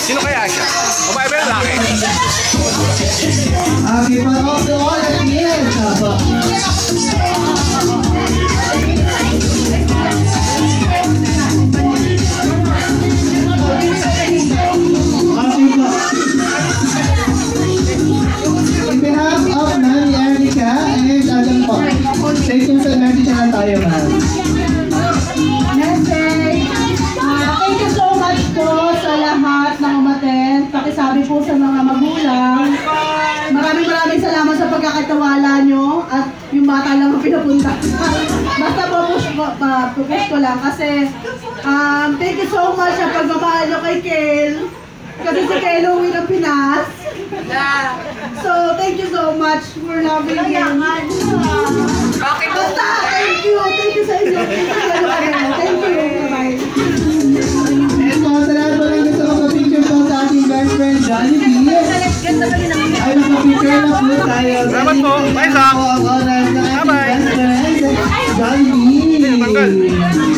Sino kaya siya? Babae ba yung laki? Happy pa of the all at the end. In behalf of Ma'am Erica and Adam po, thank you sa message na tayo, ma'am. Message. Thank you so much po sa lahat ng umaten. Pakisabi po sa mga magulang. Maraming salamat sa pagkakatiwala nyo at yung bata lang ang pinapunta. Basta pupush ko lang kasi thank you so much sa pagmamahal nyo kay Kel. Kasi si Kel uwi ng Pinas. So thank you so much for loving him. Basta, thank you sa inyo. Thank you. Bye-bye. And po, sa lahat po lang gusto magpa-picture po sa ating best friend, Johnny B. Ay, magpa-picture na po tayo. Salamat po. Bye, Zach. Ang oras na ating Bye-bye. best friend, Johnny B.